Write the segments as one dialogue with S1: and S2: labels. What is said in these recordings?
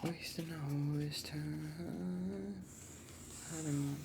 S1: Wasting all this time. I don't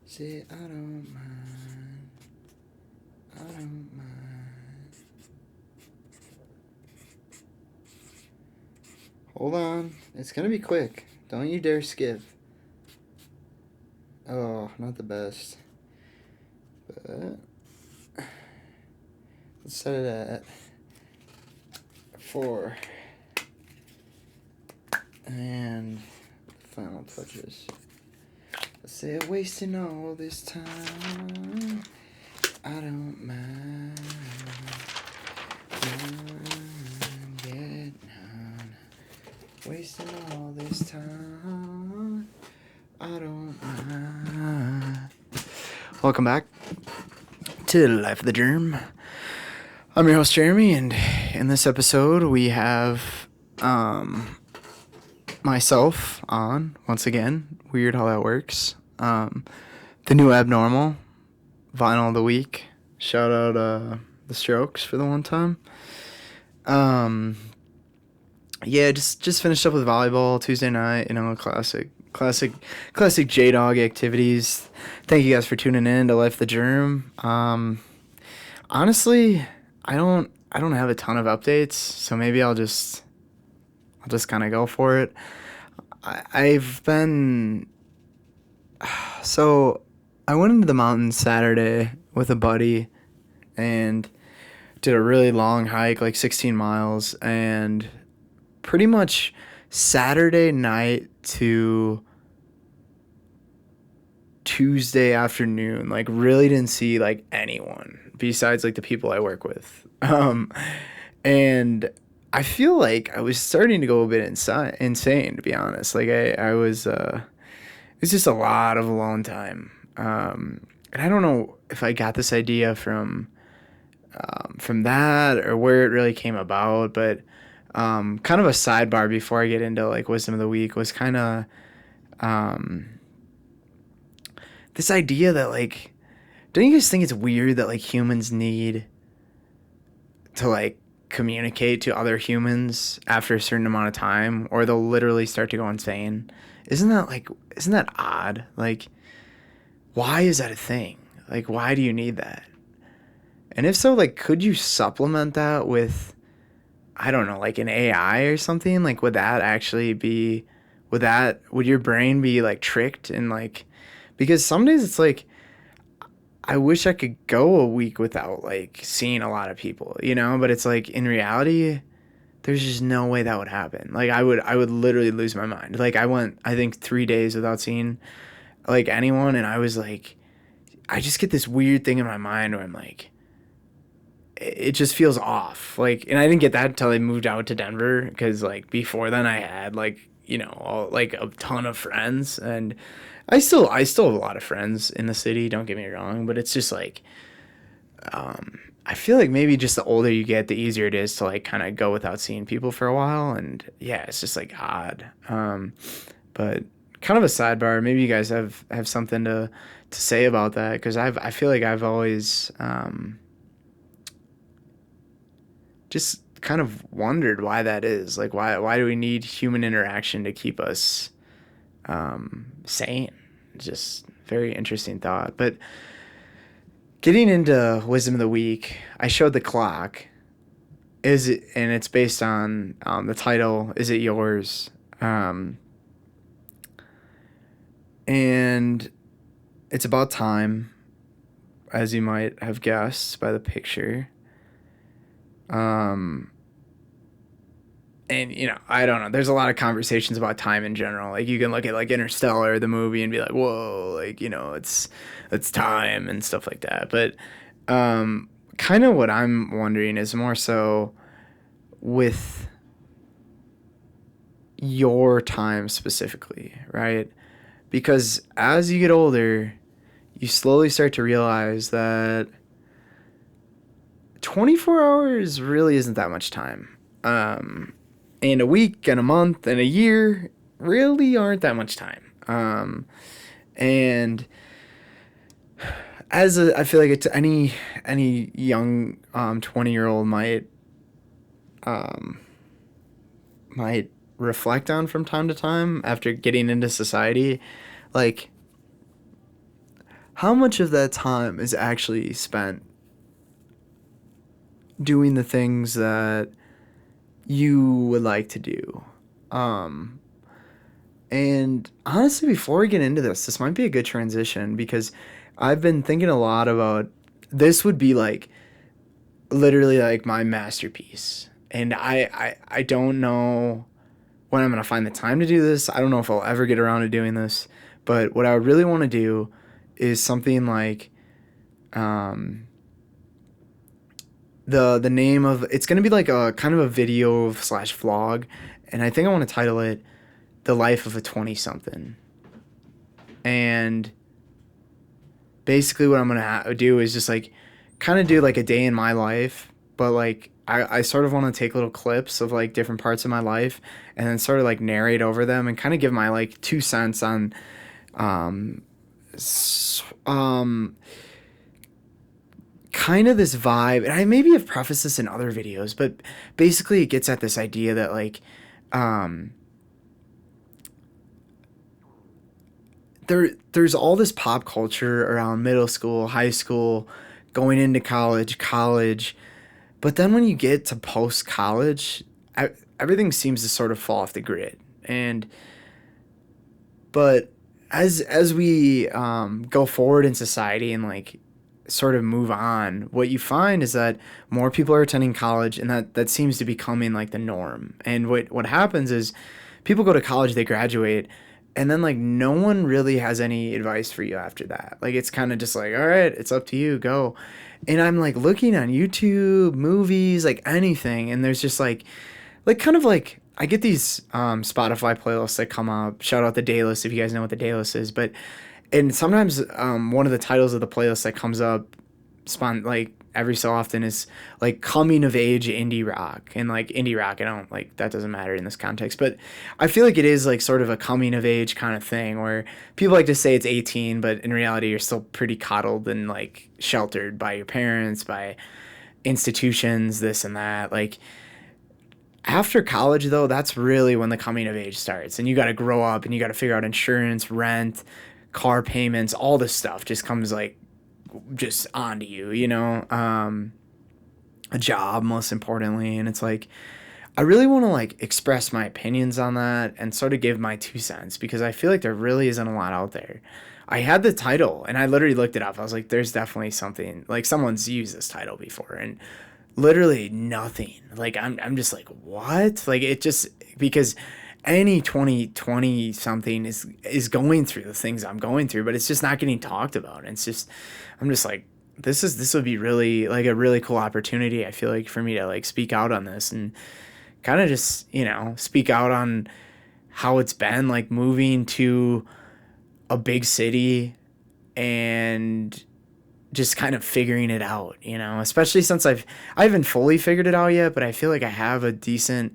S1: say I don't mind. I don't mind. Hold on. It's gonna be quick. Don't you dare skip. Oh, not the best. But let's set it at 4. And final touches. Let's say I'm wasting all this time. I don't mind. Yet wasting all this time. I don't mind. Welcome back to Life of the Germ. I'm your host Jeremy, and in this episode we have myself on once again. Weird how that works. The new Abnormal vinyl of the week. Shout out the Strokes for the one time. Yeah, just finished up with volleyball Tuesday night. You know, classic J-Dog activities. Thank you guys for tuning in to Life of the Germ. Honestly, I don't have a ton of updates, so maybe I'll just kind of go for it. So I went into the mountains Saturday with a buddy and did a really long hike, like 16 miles, and pretty much Saturday night to Tuesday afternoon, like really didn't see like anyone besides like the people I work with. And I feel like I was starting to go a bit insane, to be honest. Like I was, it's just a lot of alone time. And I don't know if I got this idea from that or where it really came about, but kind of a sidebar before I get into like wisdom of the week was kind of this idea that like, don't you guys think it's weird that like humans need to like communicate to other humans after a certain amount of time, or they'll literally start to go insane? Isn't that odd? Like, why is that a thing? Like, why do you need that? And if so, like, could you supplement that with, I don't know, like an AI or something? Like, would your brain be like tricked and like, because some days it's like, I wish I could go a week without like seeing a lot of people, you know, but it's like in reality, there's just no way that would happen. Like I would literally lose my mind. Like I went, I think 3 days without seeing like anyone. And I was like, I just get this weird thing in my mind where I'm like, it just feels off. Like, and I didn't get that until I moved out to Denver. Cause like before then I had like, you know, like a ton of friends, and I still have a lot of friends in the city, don't get me wrong, but it's just like, I feel like maybe just the older you get, the easier it is to like kind of go without seeing people for a while. And yeah, it's just like odd. But kind of a sidebar, maybe you guys have something to say about that. Cause I feel like I've always, just kind of wondered why that is. Like, why do we need human interaction to keep us, sane? Just very interesting thought. But getting into wisdom of the week, I showed the clock. And it's based on the title, Is It Yours? And it's about time, as you might have guessed by the picture. And, you know, I don't know. There's a lot of conversations about time in general. Like, you can look at, like, Interstellar, the movie, and be like, whoa, like, you know, it's time and stuff like that. But kind of what I'm wondering is more so with your time specifically, right? Because as you get older, you slowly start to realize that 24 hours really isn't that much time. And a week and a month and a year really aren't that much time. And I feel like it's any young 20-year-old might reflect on from time to time after getting into society, like how much of that time is actually spent doing the things that you would like to do. Um, and honestly, before we get into this might be a good transition because I've been thinking a lot about this would be like literally like my masterpiece. And I don't know when I'm going to find the time to do this. I don't know if I'll ever get around to doing this. But what I would really want to do is something like um, the name of it's going to be like a kind of a video slash vlog. And I think I want to title it The Life of a 20 something. And basically what I'm going to do is just like kind of do like a day in my life, but like I sort of want to take little clips of like different parts of my life and then sort of like narrate over them and kind of give my like 2 cents on um s- um kind of this vibe. And I maybe have prefaced this in other videos, but basically it gets at this idea that like um there's all this pop culture around middle school, high school, going into college, but then when you get to post college, everything seems to sort of fall off the grid. And but as we go forward in society and like sort of move on, what you find is that more people are attending college, and that seems to be becoming like the norm. And what happens is people go to college, they graduate, and then like no one really has any advice for you after that. Like it's kind of just like, all right, it's up to you, go. And I'm like looking on YouTube, movies, like anything, and there's just like kind of like I get these Spotify playlists that come up. Shout out the Daylist if you guys know what the Daylist is. But and sometimes one of the titles of the playlist that comes up like every so often is like coming of age indie rock. And like indie rock, I don't like that doesn't matter in this context, but I feel like it is like sort of a coming of age kind of thing where people like to say it's 18, but in reality you're still pretty coddled and like sheltered by your parents, by institutions, this and that. Like after college though, that's really when the coming of age starts, and you got to grow up and you got to figure out insurance, rent, car payments, all this stuff just comes like just onto you, a job most importantly. And it's like I really want to like express my opinions on that and sort of give my 2 cents because I feel like there really isn't a lot out there. I had the title and I literally looked it up. I was like, there's definitely something like someone's used this title before, and literally nothing. Like I'm just like, what? Like it just because any 2020 something is going through the things I'm going through, but it's just not getting talked about. And it's just I'm just like this would be really like a really cool opportunity, I feel like, for me to like speak out on this and kind of just, speak out on how it's been like moving to a big city and just kind of figuring it out, especially since I haven't fully figured it out yet, but I feel like I have a decent,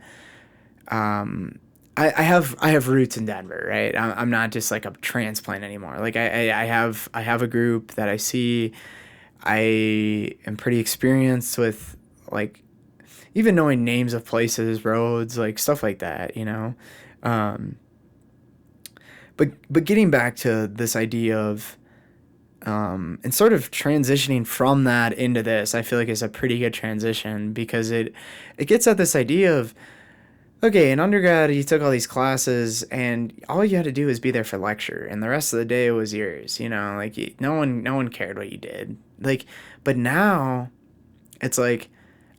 S1: I have roots in Denver, right? I'm not just like a transplant anymore. Like I have a group that I see. I am pretty experienced with like even knowing names of places, roads, like stuff like that. Um, but getting back to this idea of and sort of transitioning from that into this, I feel like is a pretty good transition because it gets at this idea of okay, in undergrad you took all these classes and all you had to do was be there for lecture and the rest of the day was yours, like no one cared what you did. Like but now it's like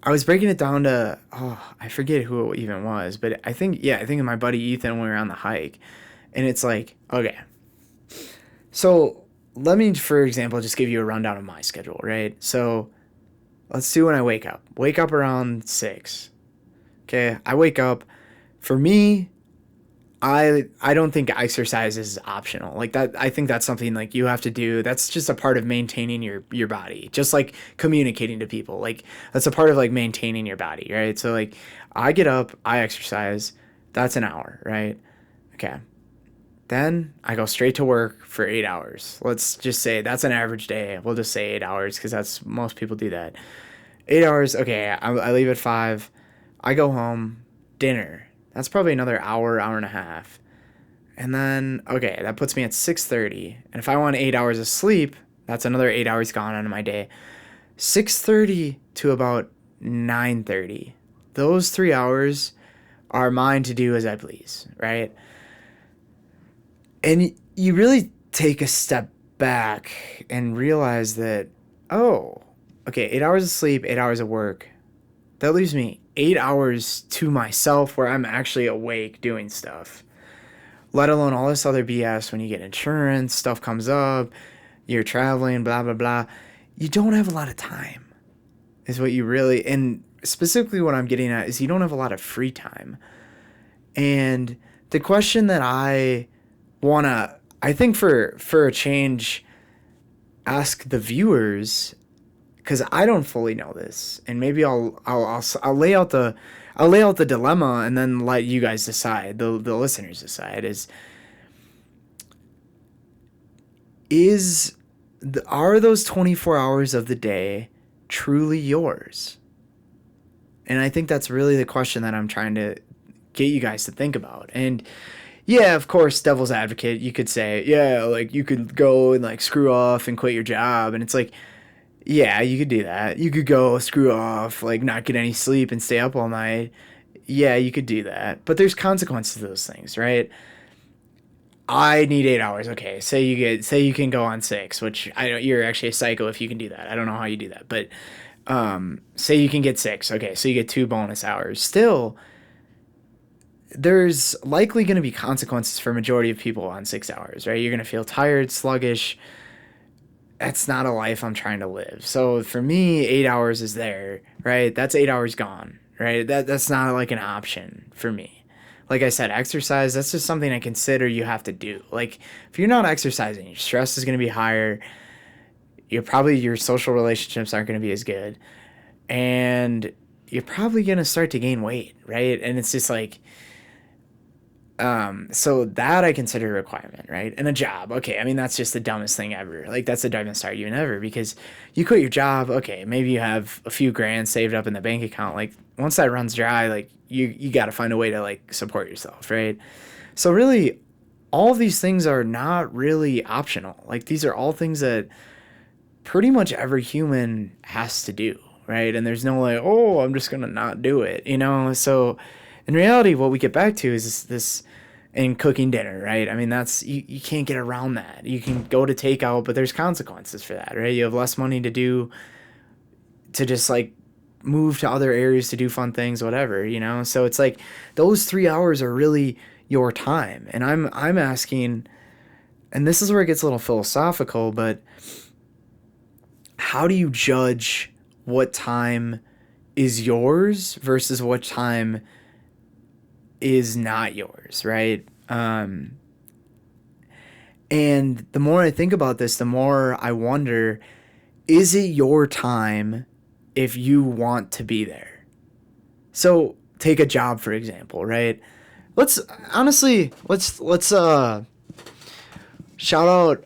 S1: I was breaking it down to I forget who it even was, but I think of my buddy Ethan when we were on the hike, and it's like okay, so let me, for example, just give you a rundown of my schedule, right? So let's do when I wake up. Wake up around 6. Okay, I wake up. For me, I don't think exercise is optional. Like that, I think that's something like you have to do. That's just a part of maintaining your body. Just like communicating to people. Like that's a part of like maintaining your body, right? So like I get up, I exercise. That's an hour, right? Okay. Then I go straight to work for 8 hours. Let's just say that's an average day. We'll just say 8 hours because that's most people do that. 8 hours. Okay, I leave at 5. I go home, dinner. That's probably another hour, hour and a half. And then, okay, that puts me at 6:30. And if I want 8 hours of sleep, that's another 8 hours gone out of my day. 6:30 to about 9:30. Those 3 hours are mine to do as I please, right? And you really take a step back and realize that, oh, okay, 8 hours of sleep, 8 hours of work. That leaves me 8 hours to myself where I'm actually awake doing stuff. Let alone all this other BS when you get insurance, stuff comes up, you're traveling, blah, blah, blah. You don't have a lot of time, is what you really, and specifically what I'm getting at is you don't have a lot of free time. And the question that I think for a change, ask the viewers, because I don't fully know this, and maybe I'll lay out the dilemma and then let you guys decide, the listeners decide, are those 24 hours of the day truly yours? And I think that's really the question that I'm trying to get you guys to think about. And yeah, of course, devil's advocate, you could say, yeah, like you could go and like screw off and quit your job. And it's like, yeah, you could do that. You could go screw off, like not get any sleep and stay up all night. Yeah, you could do that. But there's consequences to those things, right? I need 8 hours. Okay, say you can go on 6, which I know you're actually a psycho if you can do that. I don't know how you do that, but say you can get 6. Okay, so you get 2 bonus hours. Still, there's likely going to be consequences for a majority of people on 6 hours, right? You're going to feel tired, sluggish. That's not a life I'm trying to live. So for me, 8 hours is there, right? That's 8 hours gone, right? That's not like an option for me. Like I said, exercise, that's just something I consider you have to do. Like if you're not exercising, your stress is going to be higher. Your social relationships aren't going to be as good. And you're probably going to start to gain weight, right? And it's just like, so that I consider a requirement, right? And a job, okay, I mean, that's just the dumbest thing ever. Like, that's the dumbest argument ever, because you quit your job, okay, maybe you have a few grand saved up in the bank account. Like, once that runs dry, like, you got to find a way to, like, support yourself, right? So really, all of these things are not really optional. Like, these are all things that pretty much every human has to do, right? And there's no, like, oh, I'm just gonna not do it, you know? So in reality, what we get back to is this and cooking dinner, right? I mean, that's, you can't get around that. You can go to takeout, but there's consequences for that, right? You have less money to just like move to other areas to do fun things, whatever, you know? So it's like those 3 hours are really your time. And I'm asking, and this is where it gets a little philosophical, but how do you judge what time is yours versus what time is not yours, right? And the more I think about this, the more I wonder, is it your time if you want to be there? So take a job, for example, right? Let's shout out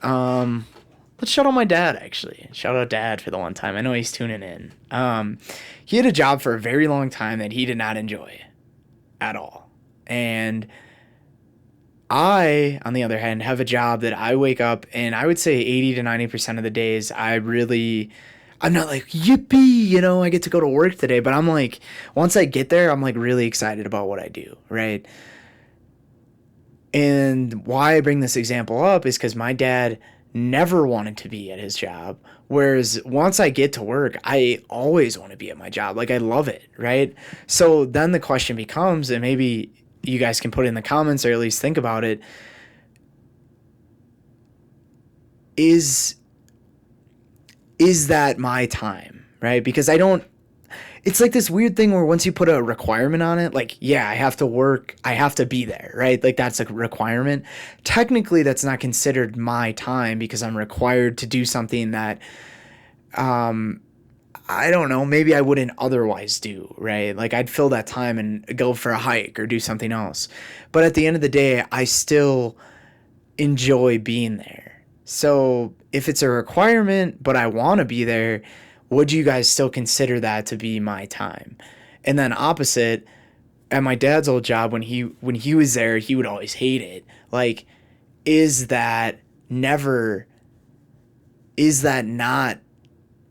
S1: let's shout out my dad, actually. Shout out Dad for the one time. I know he's tuning in. He had a job for a very long time that he did not enjoy at all. And I, on the other hand, have a job that I wake up and I would say 80 to 90% of the days I'm not like, yippee, you know, I get to go to work today. But I'm like, once I get there, I'm like really excited about what I do, right? And why I bring this example up is because my dad never wanted to be at his job. Whereas once I get to work, I always want to be at my job. Like I love it, right? So then the question becomes, and maybe you guys can put it in the comments or at least think about it, is that my time, right? Because it's like this weird thing where once you put a requirement on it, like, yeah, I have to work, I have to be there, right? Like that's a requirement. Technically, that's not considered my time because I'm required to do something that, I don't know, maybe I wouldn't otherwise do, right? Like I'd fill that time and go for a hike or do something else. But at the end of the day, I still enjoy being there. So if it's a requirement, but I want to be there, would you guys still consider that to be my time? And then opposite, at my dad's old job, when he was there, he would always hate it. Like, is that never is that not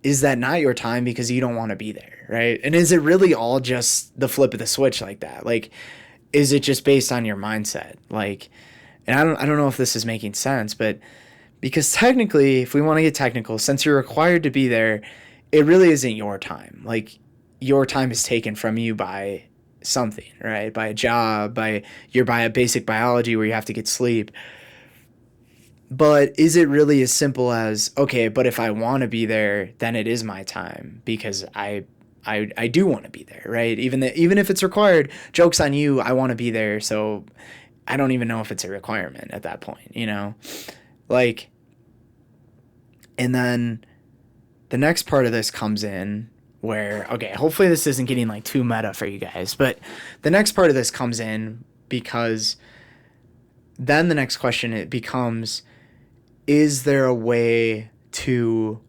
S1: your time because you don't want to be there, right? And is it really all just the flip of the switch like that? Like, is it just based on your mindset? Like, and I don't know if this is making sense, but because technically, if we want to get technical, since you're required to be there, it really isn't your time. Like, your time is taken from you by something, right? By a job, by a basic biology where you have to get sleep. But is it really as simple as, okay, but if I want to be there, then it is my time because I do want to be there, right? Even if it's required, joke's on you, I want to be there, so I don't even know if it's a requirement at that point, you know? Like, and then the next part of this comes in where, okay, hopefully this isn't getting like too meta for you guys, but the next part of this comes in because then the next question it becomes, is there a way to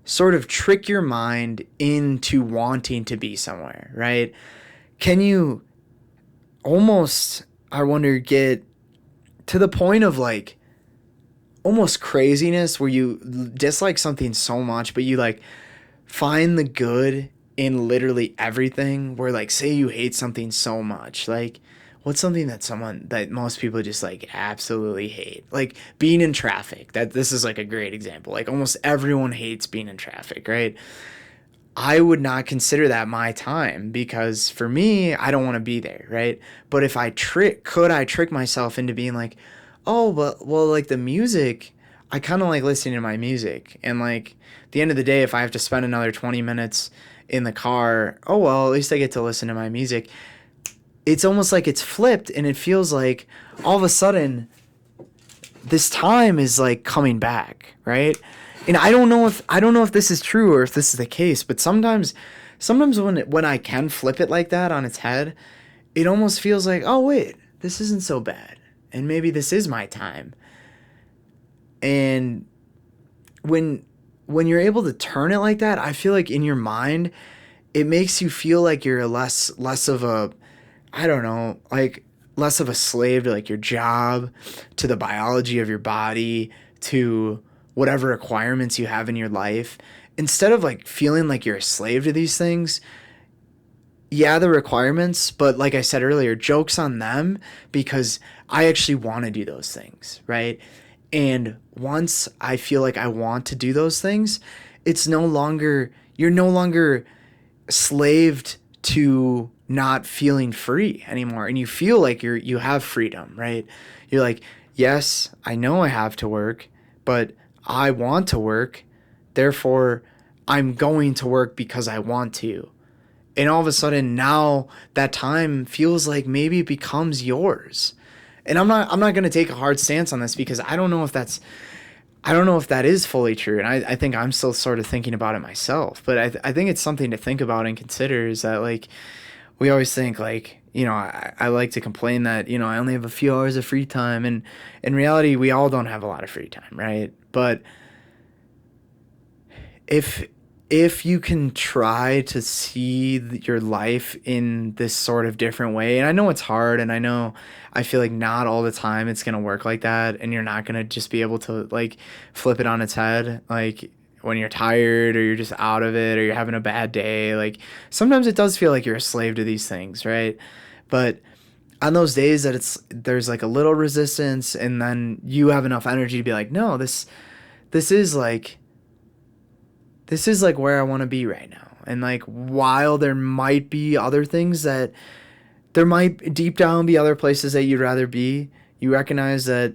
S1: sort of trick your mind into wanting to be somewhere, right? Can you almost, I wonder, get to the point of like almost craziness where you dislike something so much, but you like find the good in literally everything, where like, say you hate something so much, like, what's something that most people just like absolutely hate? Like being in traffic. This is like a great example. Like almost everyone hates being in traffic, right? I would not consider that my time because for me, I don't want to be there, right? But if could I trick myself into being like, oh, but well, like the music, I kind of like listening to my music, and like at the end of the day, if I have to spend another 20 minutes in the car, oh well, at least I get to listen to my music. It's almost like it's flipped, and it feels like all of a sudden this time is like coming back, right? And I don't know if this is true or if this is the case, but sometimes when I can flip it like that on its head, it almost feels like, oh wait, this isn't so bad, and maybe this is my time. And when you're able to turn it like that, I feel like in your mind, it makes you feel like you're less of a, I don't know, like less of a slave to like your job, to the biology of your body, to whatever requirements you have in your life. Instead of like feeling like you're a slave to these things, yeah, the requirements, but like I said earlier, joke's on them because I actually want to do those things, right? And once I feel like I want to do those things, you're no longer slaved to not feeling free anymore, and you feel like you have freedom, right? You're like, yes, I know I have to work, but I want to work, therefore I'm going to work because I want to. And all of a sudden now that time feels like maybe it becomes yours. And I'm not going to take a hard stance on this because I don't know if that is fully true. And I think I'm still sort of thinking about it myself, but I think it's something to think about and consider, is that like, we always think like, you know, I like to complain that, you know, I only have a few hours of free time, and in reality, we all don't have a lot of free time, right? But if you can try to see your life in this sort of different way, and I know it's hard, and I feel like not all the time it's going to work like that, and you're not going to just be able to like flip it on its head, like when you're tired or you're just out of it or you're having a bad day. Like sometimes it does feel like you're a slave to these things, right? But on those days that there's like a little resistance, and then you have enough energy to be like, no, this is like where I want to be right now. And like, while there might be other things that there might deep down be other places that you'd rather be, you recognize that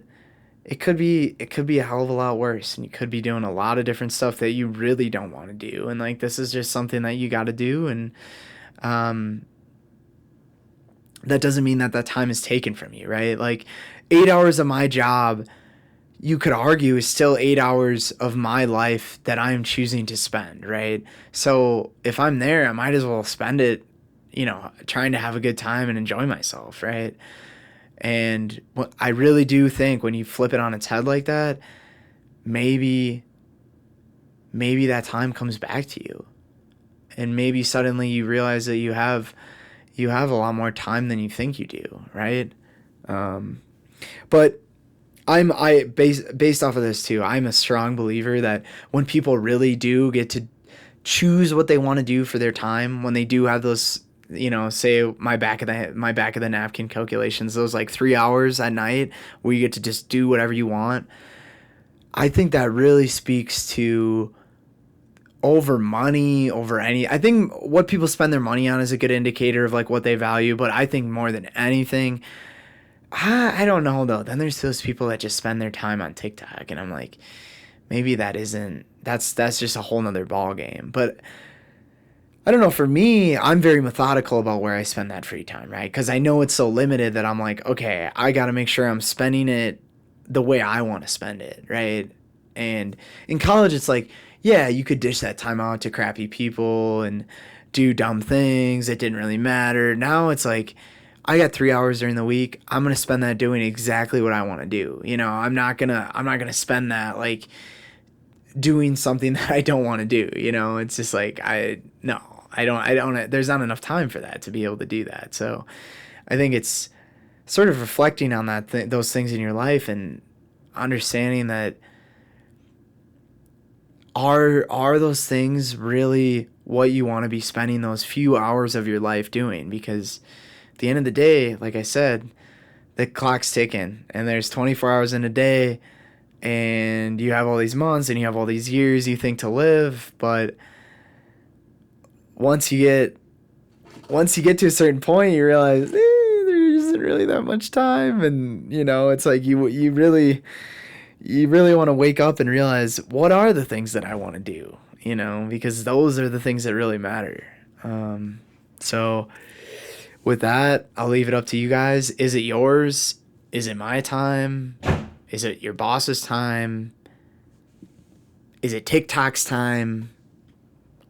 S1: it could be a hell of a lot worse, and you could be doing a lot of different stuff that you really don't want to do. And like, this is just something that you got to do. And, that doesn't mean that time is taken from you, right? Like 8 hours of my job, you could argue, is still 8 hours of my life that I'm choosing to spend, right? So if I'm there, I might as well spend it, you know, trying to have a good time and enjoy myself, right? And I really do think when you flip it on its head like that, maybe that time comes back to you. and maybe suddenly you realize that you have a lot more time than you think you do, right? But based off of this too, I'm a strong believer that when people really do get to choose what they want to do for their time, when they do have those, say my back of the napkin calculations, those like 3 hours at night where you get to just do whatever you want, I think that really speaks to over money, over any. I think what people spend their money on is a good indicator of like what they value, but I think more than anything, I don't know though. Then there's those people that just spend their time on TikTok, and I'm like, maybe that's just a whole nother ball game. But I don't know. For me, I'm very methodical about where I spend that free time, right? Because I know it's so limited that I'm like, okay, I got to make sure I'm spending it the way I want to spend it, right? And in college, it's like, yeah, you could dish that time out to crappy people and do dumb things. It didn't really matter. Now it's like, I got 3 hours during the week. I'm gonna spend that doing exactly what I want to do. I'm not gonna spend that like doing something that I don't want to do. It's just like no, I don't. There's not enough time for that to be able to do that. So I think it's sort of reflecting on those things in your life and understanding that are those things really what you want to be spending those few hours of your life doing? Because at the end of the day, like I said, the clock's ticking and there's 24 hours in a day and you have all these months and you have all these years you think to live, but once you get to a certain point, you realize there isn't really that much time, and it's like you really want to wake up and realize what are the things that I want to do, because those are the things that really matter. So with that, I'll leave it up to you guys. Is it yours? Is it my time? Is it your boss's time? Is it TikTok's time?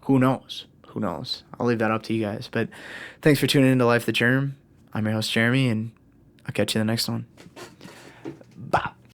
S1: Who knows? I'll leave that up to you guys. But thanks for tuning into Life the Germ. I'm your host, Jeremy, and I'll catch you in the next one.